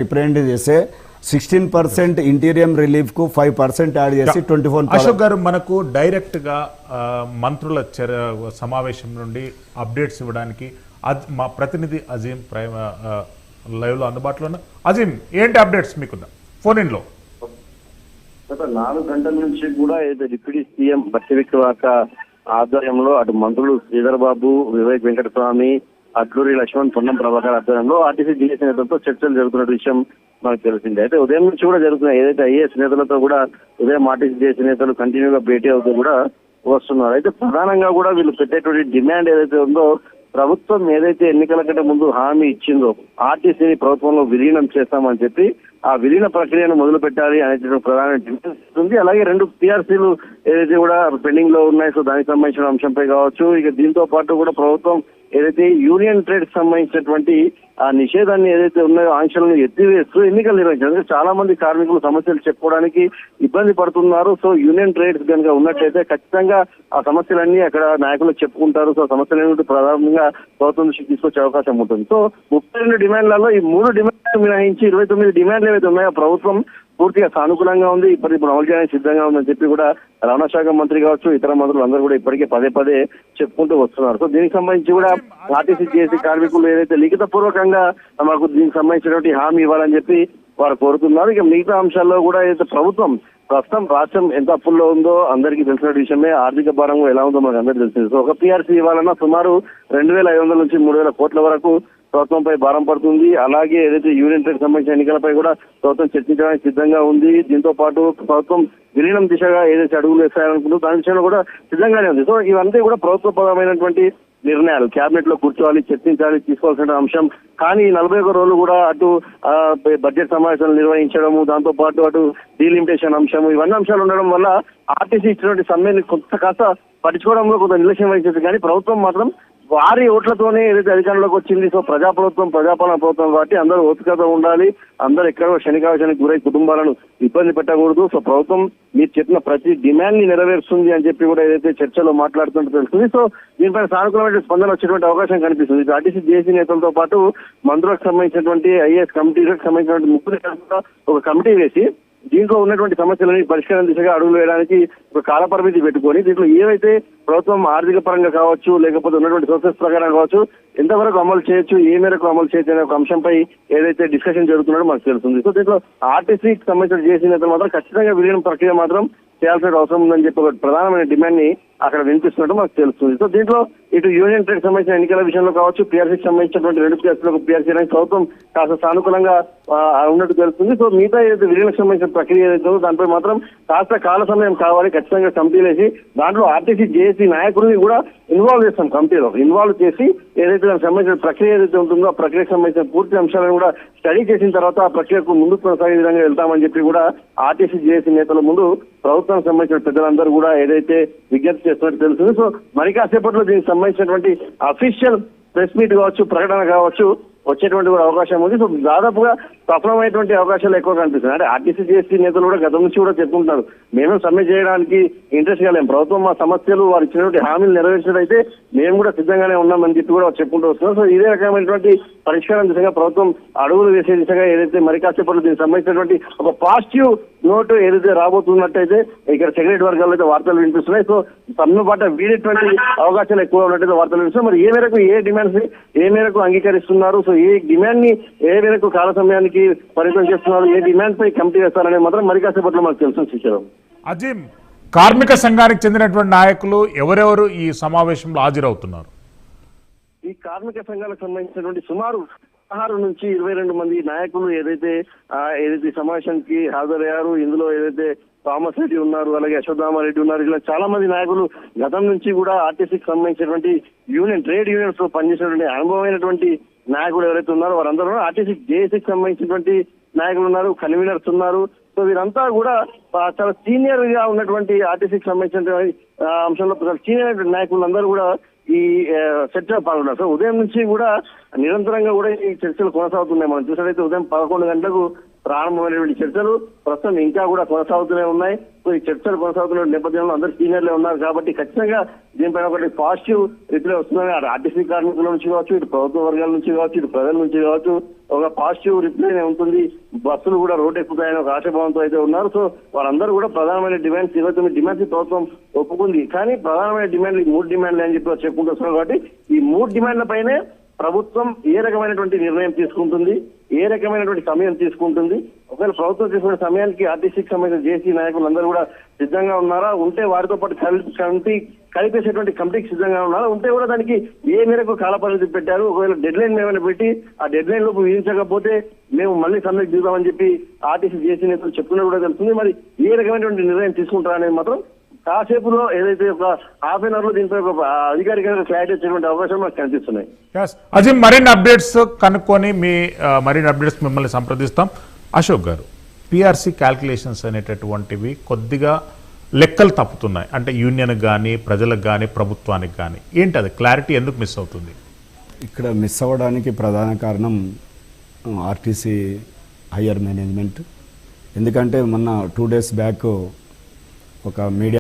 Represent చేస్తే 16% interim relief కు 5% add చేసి 24. అశోక్ గారు, మనకు డైరెక్ట్ గా మంత్రుల సమావేశం నుండి అప్డేట్స్ ఇవ్వడానికి మా ప్రతినిధి అజీం లైవ్ లో అందుబాటులో ఉన్న. అజీం, ఏంటి అప్డేట్స్ మీకున్న ఫోన్ ఇన్ లో? గత 4 గంటల నుంచి కూడా డిప్యూటీ సీఎం బట్టి విక్రమార్క ఆధ్వర్యంలో అటు మంత్రులు శ్రీధర్ బాబు, వివేక్ వెంకటస్వామి, అట్లూరి లక్ష్మణ్, పొన్నం ప్రభాకర్ ఆధ్వర్యంలో ఆర్టీసీ జీఎస్ నేతలతో చర్చలు జరుగుతున్న విషయం మనకు తెలిసిందే. అయితే ఉదయం నుంచి కూడా జరుగుతున్నాయి. ఏదైతే ఐఏఎస్ నేతలతో కూడా ఉదయం ఆర్టీసీ జీఎస్ నేతలు కంటిన్యూగా భేటీ అవుతూ కూడా వస్తున్నారు. అయితే ప్రధానంగా కూడా వీళ్ళు పెట్టేటువంటి డిమాండ్ ఏదైతే ఉందో, ప్రభుత్వం ఏదైతే ఎన్నికల కంటే ముందు హామీ ఇచ్చిందో ఆర్టీసీని ప్రభుత్వంలో విలీనం చేస్తామని చెప్పి ఆ విలీన ప్రక్రియను మొదలు పెట్టాలి అనేటువంటి ప్రధాన డిమాండ్ ఉంది. అలాగే 2 పిఆర్సీలు ఏదైతే కూడా పెండింగ్ లో ఉన్నాయి, సో దానికి సంబంధించిన అంశంపై కావచ్చు. ఇక దీంతో పాటు కూడా ప్రభుత్వం ఏదైతే యూనియన్ ట్రేడ్ సంబంధించినటువంటి ఆ నిషేధాన్ని ఏదైతే ఉన్నాయో ఆంక్షలను ఎత్తివేస్తూ ఎన్నికలు నిర్వహించారు. చాలా మంది కార్మికులు సమస్యలు చెప్పుకోవడానికి ఇబ్బంది పడుతున్నారు. సో యూనియన్ ట్రేడ్స్ కనుక ఉన్నట్లయితే ఖచ్చితంగా ఆ సమస్యలన్నీ అక్కడ నాయకులు చెప్పుకుంటారు. సో సమస్యలు ప్రధానంగా ప్రభుత్వం దృష్టికి తీసుకొచ్చే అవకాశం ఉంటుంది. సో 32 డిమాండ్లలో ఈ 3 డిమాండ్లు మినహాయించి 29 డిమాండ్లు ఏవైతే ఉన్నాయో ప్రభుత్వం పూర్తిగా సానుకూలంగా ఉంది, ఇప్పుడు అమలు చేయడానికి సిద్ధంగా ఉందని చెప్పి కూడా రవాణా శాఖ మంత్రి కావచ్చు, ఇతర మంత్రులు అందరూ కూడా ఇప్పటికే పదే చెప్పుకుంటూ వస్తున్నారు. సో దీనికి సంబంధించి కూడా ఆర్టీసీ చేసే కార్మికులు ఏదైతే లిఖిత పూర్వకంగా మాకు దీనికి సంబంధించినటువంటి హామీ ఇవ్వాలని చెప్పి వారు కోరుతున్నారు. ఇక మిగతా అంశాల్లో కూడా ఏదైతే ప్రభుత్వం ప్రస్తుతం రాష్ట్రం ఎంత అప్పుల్లో ఉందో అందరికీ తెలిసిన విషయమే. ఆర్థిక భారం ఎలా ఉందో మనకు అందరికీ తెలిసింది. సో ఒక పీఆర్సీ ఇవ్వాలన్నా సుమారు 2,500 నుంచి 3,000 కోట్ల వరకు ప్రభుత్వంపై భారం పడుతుంది. అలాగే ఏదైతే యూనియన్ ట్రేడ్ సంబంధించిన ఎన్నికలపై కూడా ప్రభుత్వం చర్చించడానికి సిద్ధంగా ఉంది. దీంతో పాటు ప్రభుత్వం విలీనం దిశగా ఏదైతే అడుగులు వేస్తాయనుకుంటూ దాని విషయంలో కూడా సిద్ధంగానే ఉంది. సో ఇవన్నీ కూడా ప్రభుత్వపరమైనటువంటి నిర్ణయాలు, క్యాబినెట్ లో కూర్చోవాలి, చర్చించాలి, తీసుకోవాల్సిన అంశం. కానీ 41 రోజులు కూడా అటు బడ్జెట్ సమావేశాలు నిర్వహించడము, దాంతో పాటు అటు డీలిమిటేషన్ అంశము, ఇవన్నీ అంశాలు ఉండడం వల్ల ఆర్టీసీ ఇచ్చినటువంటి సమ్మెని కాస్త పట్టించుకోవడంలో కొంత నిర్లక్ష్యం వహించింది. కానీ ప్రభుత్వం మాత్రం వారి ఓట్లతోనే ఏదైతే అధికారంలోకి వచ్చింది. సో ప్రజాపాలన ప్రభుత్వం కాబట్టి అందరూ ఓపికతో ఉండాలి, అందరూ ఎక్కడో శనికావశానికి గురై కుటుంబాలను ఇబ్బంది పెట్టకూడదు. సో ప్రభుత్వం మీరు చెప్పిన ప్రతి డిమాండ్ ని నెరవేరుస్తుంది అని చెప్పి కూడా ఏదైతే చర్చలో మాట్లాడుతుంటే తెలుస్తుంది. సో దీనిపైన సానుకూలమైన స్పందన వచ్చేటువంటి అవకాశం కనిపిస్తుంది. ఆర్టీసీ జేసీ నేతలతో పాటు మంత్రులకు సంబంధించినటువంటి ఐఏఎస్ కమిటీలకు సంబంధించినటువంటి ముఖ్య ఒక కమిటీ వేసి దీంట్లో ఉన్నటువంటి సమస్యలని పరిష్కారం దిశగా అడుగులు వేయడానికి ఒక కాలపరిమితి పెట్టుకొని దీంట్లో ఏవైతే ప్రభుత్వం ఆర్థిక పరంగా కావచ్చు, లేకపోతే ఉన్నటువంటి సోర్సెస్ ప్రకారం కావచ్చు, ఎంతవరకు అమలు చేయొచ్చు, ఏ మేరకు అమలు చేయొచ్చు అనే ఒక అంశంపై ఏదైతే డిస్కషన్ జరుగుతున్నాడో మనకు తెలుస్తుంది. సో దీంట్లో ఆర్టీసీకి సంబంధించిన జేసీ నేతలు మాత్రం ఖచ్చితంగా విలీనం ప్రక్రియ మాత్రం చేయాల్సిన అవసరం ఉందని చెప్పి ఒక ప్రధానమైన డిమాండ్ ని అక్కడ వినిపిస్తున్నట్టు మనకు తెలుస్తుంది. సో దీంట్లో ఇటు యూనియన్ ట్రేడ్ సంబంధించిన ఎన్నికల విషయంలో కావచ్చు, పీఆర్సీకి సంబంధించినటువంటి 2 పిఆర్సీలకు పీఆర్సీ అనేది ప్రభుత్వం కాస్త సానుకూలంగా ఉన్నట్టు తెలుస్తుంది. సో మిగతా ఏదైతే విలీనకు సంబంధించిన ప్రక్రియ ఏదైతే దానిపై మాత్రం కాస్త కాల సమయం కావాలి. ఖచ్చితంగా కమిటీలు వేసి దాంట్లో ఆర్టీసీ జేఏసీ నాయకుల్ని కూడా ఇన్వాల్వ్ చేస్తాం, కమిటీలో ఇన్వాల్వ్ చేసి ఏదైతే దానికి సంబంధించిన ప్రక్రియ ఏదైతే ఉంటుందో ఆ ప్రక్రియకు సంబంధించిన పూర్తి అంశాలను కూడా స్టడీ చేసిన తర్వాత ఆ ప్రక్రియకు ముందుకు కొనసాగే విధంగా వెళ్తామని చెప్పి కూడా ఆర్టీసీ జేఏసీ నేతల ముందు ప్రభుత్వానికి సంబంధించిన పెద్దలందరూ కూడా ఏదైతే విజ్ఞప్తి చేస్తున్నట్టు తెలుస్తుంది. సో మరి కాసేపట్లో దీనికి సంబంధించినటువంటి అఫీషియల్ ప్రెస్ మీట్ కావచ్చు, ప్రకటన కావచ్చు వచ్చేటువంటి కూడా అవకాశం ఉంది. సో దాదాపుగా సఫలమైనటువంటి అవకాశాలు ఎక్కువ కనిపిస్తున్నాయి. అంటే ఆర్టీసీ జేఏసీ నేతలు కూడా గతం నుంచి కూడా చెప్పుకుంటున్నారు, మేము సమ్మె చేయడానికి ఇంట్రెస్ట్ గా లేము, ప్రభుత్వం మా సమస్యలు వారు ఇచ్చినటువంటి హామీలు నెరవేర్చినట్టయితే మేము కూడా సిద్ధంగానే ఉన్నామని చెప్పి కూడా చెప్పుకుంటూ వస్తున్నాం. సో ఇదే రకమైనటువంటి పరిష్కారం దిశగా ప్రభుత్వం అడుగులు వేసే దిశగా ఏదైతే మరి కాసేపట్లో దీనికి సంబంధించినటువంటి ఒక పాజిటివ్ నోటు ఏదైతే రాబోతున్నట్టయితే ఇక్కడ సెక్రటరీ వర్గాల్లో అయితే వార్తలు వినిపిస్తున్నాయి. సో సమ్మె పాట వీడేటువంటి అవకాశాలు ఎక్కువ ఉన్నట్టయితే వార్తలు వినిపిస్తున్నాయి. మరి ఏ మేరకు ఏ డిమాండ్స్ ఏ మేరకు అంగీకరిస్తున్నారు, సో ఏ డిమాండ్ ని ఏ మేరకు కాల సమయానికి పరిమితం చేస్తున్నారు, ఏ డిమాండ్ పై కమిటీ వేస్తారనేది మాత్రం మరి కాసేపట్లో మనకు తెలుసు. శిక్షణ అజీం, కార్మిక సంఘానికి చెందినటువంటి నాయకులు ఎవరెవరు ఈ సమావేశంలో హాజరవుతున్నారు? ఈ కార్మిక సంఘాలకు సంబంధించినటువంటి సుమారు 16 నుంచి 22 మంది నాయకులు ఏదైతే సమావేశానికి హాజరయ్యారు. ఇందులో ఏదైతే థామస్ రెడ్డి ఉన్నారు, అలాగే అశ్వత్థామరెడ్డి ఉన్నారు, ఇలా చాలా మంది నాయకులు గతం నుంచి కూడా ఆర్టీసీకి సంబంధించినటువంటి ట్రేడ్ యూనియన్స్ లో పనిచేసినటువంటి అనుభవమైనటువంటి నాయకులు ఎవరైతే ఉన్నారో వారందరూ ఆర్టీసీ జేఏసీకి సంబంధించినటువంటి నాయకులు ఉన్నారు, కన్వీనర్స్ ఉన్నారు. సో వీరంతా కూడా చాలా సీనియర్ గా ఉన్నటువంటి ఆర్టీసీకి సంబంధించినటువంటి అంశంలో సీనియర్ నాయకులందరూ కూడా ఈ చర్చలో పాల్గొన్నారు. సో ఉదయం నుంచి కూడా నిరంతరంగా కూడా ఈ చర్చలు కొనసాగుతున్నాయి. మనం చూసినట్లయితే ఉదయం 11 గంటలకు ప్రారంభమైనటువంటి చర్చలు ప్రస్తుతం ఇంకా కూడా కొనసాగుతూనే ఉన్నాయి. సో ఈ చర్చలు కొనసాగుతున్న నేపథ్యంలో అందరూ సీనియర్లే ఉన్నారు కాబట్టి ఖచ్చితంగా దీనిపైన ఒకటి పాజిటివ్ రిప్లై వస్తుందని ఆర్టీసీ కార్మికుల నుంచి కావచ్చు, ఇటు ప్రభుత్వ వర్గాల నుంచి కావచ్చు, ఇటు ప్రజల నుంచి కావచ్చు ఒక పాజిటివ్ రిప్లై ఉంటుంది. బస్సులు కూడా రోడ్ ఎక్కుతాయని ఒక ఆశాభావంతో అయితే ఉన్నారు. సో వారందరూ కూడా ప్రధానమైన డిమాండ్స్ 29 డిమాండ్స్ ప్రభుత్వం ఒప్పుకుంది. కానీ ప్రధానమైన డిమాండ్లు 3 డిమాండ్లు అని చెప్పి చెప్పుకుంటూ వస్తున్నారు. కాబట్టి ఈ 3 డిమాండ్ల పైనే ప్రభుత్వం ఏ రకమైనటువంటి నిర్ణయం తీసుకుంటుంది, ఏ రకమైనటువంటి సమయం తీసుకుంటుంది, ఒకవేళ ప్రభుత్వం తీసుకునే సమయానికి ఆర్టీసీకి సంబంధించిన జేసీ నాయకులందరూ కూడా సిద్ధంగా ఉన్నారా, ఉంటే వారితో పాటు కలిపేసేటువంటి కమిటీకి సిద్ధంగా ఉన్నారా, ఉంటే కూడా దానికి ఏ మేరకు కాలపరిమితి పెట్టారు, ఒకవేళ డెడ్ లైన్ ఏమైనా పెట్టి ఆ డెడ్ లైన్ లోపు విధించకపోతే మేము మళ్ళీ సమ్మెకు దిగుదామని చెప్పి ఆర్టీసీ జేసీ నేతలు చెప్తున్నట్టు కూడా తెలుస్తుంది. మరి ఏ రకమైనటువంటి నిర్ణయం తీసుకుంటారా అనేది మాత్రం కాసేపులో ఏదైతే ఒక హాఫ్ అన్ అవర్ లో దీనిపై ఒక అధికారికంగా క్లారిటీ వచ్చేటువంటి అవకాశాలు మనకు కనిపిస్తున్నాయి. అజీం, మరిన్ని అప్డేట్స్ కనుక్కొని మరిన్ని అప్డేట్స్ మిమ్మల్ని సంప్రదిస్తాం. అశోక్ గారు, పిఆర్సీ క్యాల్కులేషన్స్ అనేటటువంటివి కొద్దిగా లెక్కలు తప్పుతున్నాయి, అంటే యూనియన్ కానీ ప్రజలకు కానీ ప్రభుత్వానికి కానీ, ఏంటి అది క్లారిటీ ఎందుకు మిస్ అవుతుంది? ఇక్కడ మిస్ అవ్వడానికి ప్రధాన కారణం ఆర్టీసీ హయ్యర్ మేనేజ్మెంట్. ఎందుకంటే మొన్న 2 days బ్యాక్ ఒక మీడియా